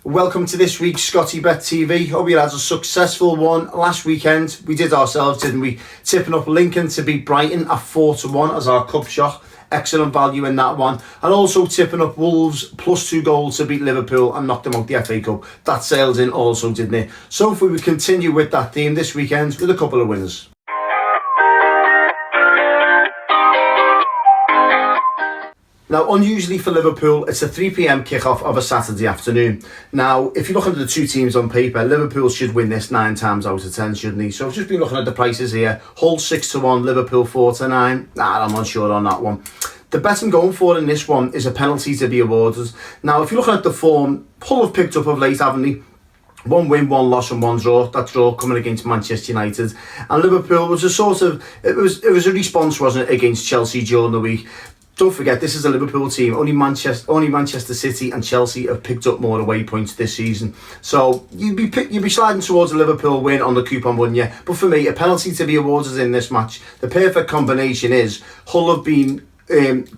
Welcome to this week's ScottyBet TV. Hope you had a successful one last weekend. We did ourselves, didn't we? Tipping up Lincoln to beat Brighton at 4-1 as our cup shot. Excellent value in that one. And also tipping up Wolves plus 2 goals to beat Liverpool and knock them out the FA Cup. That sailed in also, didn't it? So if we continue with that theme this weekend with a couple of winners. Now, unusually for Liverpool, it's a 3 p.m. kickoff of a Saturday afternoon. Now, if you look at the two teams on paper, Liverpool should win this 9 times out of 10, shouldn't he? So I've just been looking at the prices here. Hull 6-1, Liverpool 4-9. I'm not sure on that one. The bet I'm going for in this one is a penalty to be awarded. Now, if you're looking at the form, Hull have picked up of late, haven't they? 1 win, 1 loss and 1 draw. That draw coming against Manchester United. And Liverpool was a sort of, it was a response, wasn't it, against Chelsea during the week. Don't forget, this is a Liverpool team. Only Manchester City and Chelsea have picked up more away points this season. So you'd be sliding towards a Liverpool win on the coupon, wouldn't you? But for me, a penalty to be awarded in this match. The perfect combination is Hull have been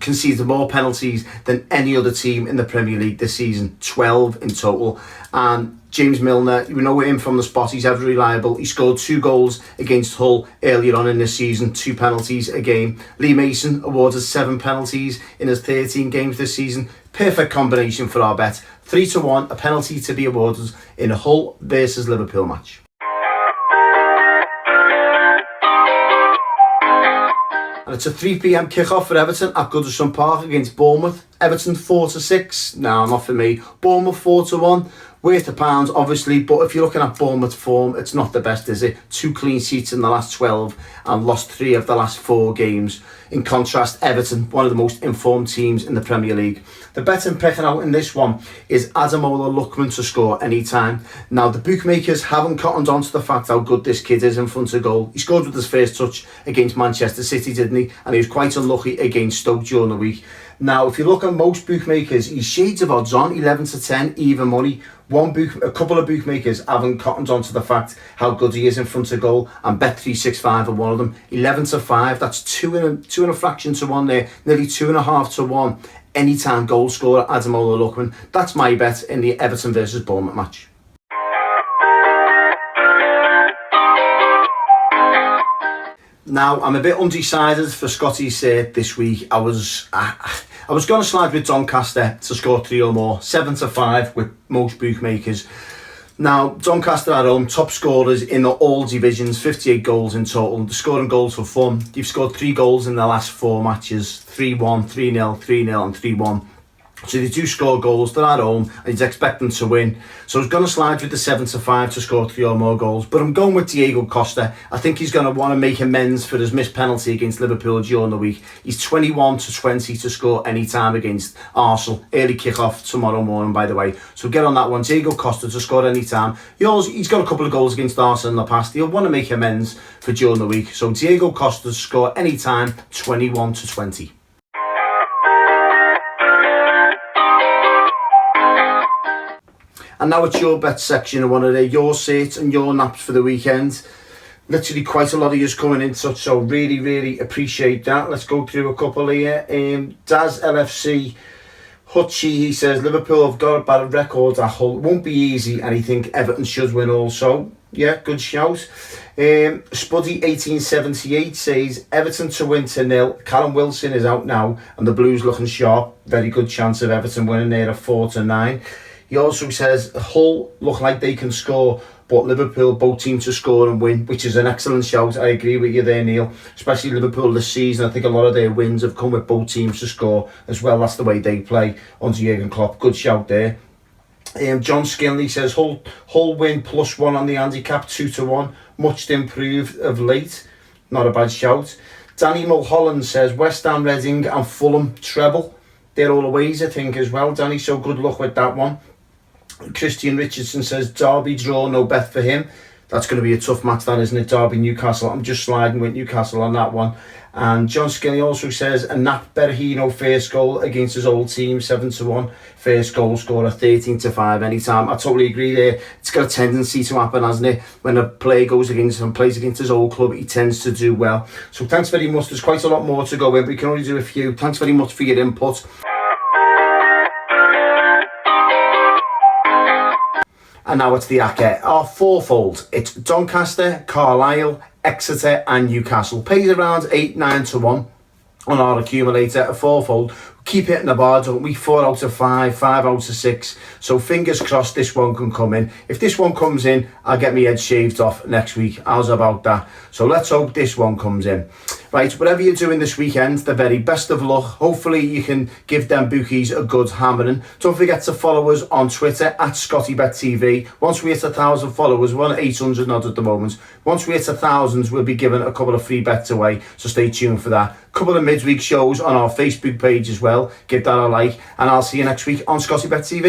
conceded more penalties than any other team in the Premier League this season. 12 in total. And James Milner, you know him from the spot, he's ever reliable. He scored 2 goals against Hull earlier on in this season, 2 penalties a game. Lee Mason awarded 7 penalties in his 13 games this season. Perfect combination for our bet. 3-1, a penalty to be awarded in a Hull versus Liverpool match. And it's a 3 p.m. kickoff for Everton at Goodison Park against Bournemouth. Everton 4-6. No, not for me. Bournemouth 4-1. Worth £1, obviously, but if you're looking at Bournemouth form, it's not the best, is it? 2 clean sheets in the last 12 and lost 3 of the last 4 games. In contrast, Everton, one of the most informed teams in the Premier League. The bet I'm picking out in this one is Ademola Lookman to score anytime. Now, the bookmakers haven't cottoned on to the fact how good this kid is in front of goal. He scored with his first touch against Manchester City, didn't he? And he was quite unlucky against Stoke during the week. Now, if you look at most bookmakers, he's shades of odds on, 11-10, even money. A couple of bookmakers haven't cottoned on to the fact how good he is in front of goal, and Bet365 are one of them. 11-5, that's 2 and a fraction to 1 there, nearly 2.5 to 1. Anytime goal scorer, Ademola Lookman. That's my bet in the Everton versus Bournemouth match. Now, I'm a bit undecided for Scotty's cert this week. I was going to slide with Doncaster to score 3 or more. 7-5 with most bookmakers. Now, Doncaster at home, top scorers in all divisions, 58 goals in total. They're scoring goals for fun. They've scored 3 goals in the last 4 matches. 3-1, 3-0, 3-0 and 3-1. So they do score goals, they're at home, and you'd expect them to win. So I was going to slide with the 7-5 to score 3 or more goals, but I'm going with Diego Costa. I think he's going to want to make amends for his missed penalty against Liverpool during the week. He's 21-20 to score any time against Arsenal. Early kick-off tomorrow morning, by the way. So get on that one. Diego Costa to score any time. He's got a couple of goals against Arsenal in the past. He'll want to make amends for during the week. So Diego Costa to score any time, 21-20. And now it's your bet section. I want to hear your certs and your naps for the weekend. Literally quite a lot of yous coming in touch, so really appreciate that. Let's go through a couple here. Daz LFC Hutchie, he says Liverpool have got a bad record at Hull. Won't be easy, and he think Everton should win also. Yeah, good shout. Spuddy 1878 says Everton to win 2-0. Callum Wilson is out now, and the Blues looking sharp. Very good chance of Everton winning there at 4-9. He also says Hull look like they can score, but Liverpool both teams to score and win, which is an excellent shout. I agree with you there, Neil. Especially Liverpool this season. I think a lot of their wins have come with both teams to score as well. That's the way they play under Jurgen Klopp. Good shout there. John Skinley says Hull win +1 on the handicap, 2-1. Much improved of late. Not a bad shout. Danny Mulholland says West Ham, Reading and Fulham treble. They're all aways, I think, as well, Danny. So good luck with that one. Christian Richardson says Derby draw, no bet for him. That's going to be a tough match, that, isn't it? Derby Newcastle. I'm just sliding with Newcastle on that one. And John Skinny also says a Nat Berahino first goal against his old team, 7-1. First goal scorer, 13-5 anytime. I totally agree there. It's got a tendency to happen, hasn't it? When a player goes against and plays against his old club, he tends to do well. So thanks very much. There's quite a lot more to go in. We can only do a few. Thanks very much for your input. And now it's the Acca. Our fourfold. It's Doncaster, Carlisle, Exeter and Newcastle. Pays around 8-9 to 1 on our accumulator, a fourfold. Keep hitting the bar, don't we? 4 out of 5, 5 out of 6. So fingers crossed this one can come in. If this one comes in, I'll get my head shaved off next week. How's about that? So let's hope this one comes in. Right, whatever you're doing this weekend, the very best of luck. Hopefully you can give them bookies a good hammering. Don't forget to follow us on Twitter at ScottyBet TV. Once we hit 1,000 followers, we're on 800 not at the moment. Once we hit 1,000, we'll be giving a couple of free bets away. So stay tuned for that. Couple of midweek shows on our Facebook page as well. Give that a like, and I'll see you next week on ScottyBet TV.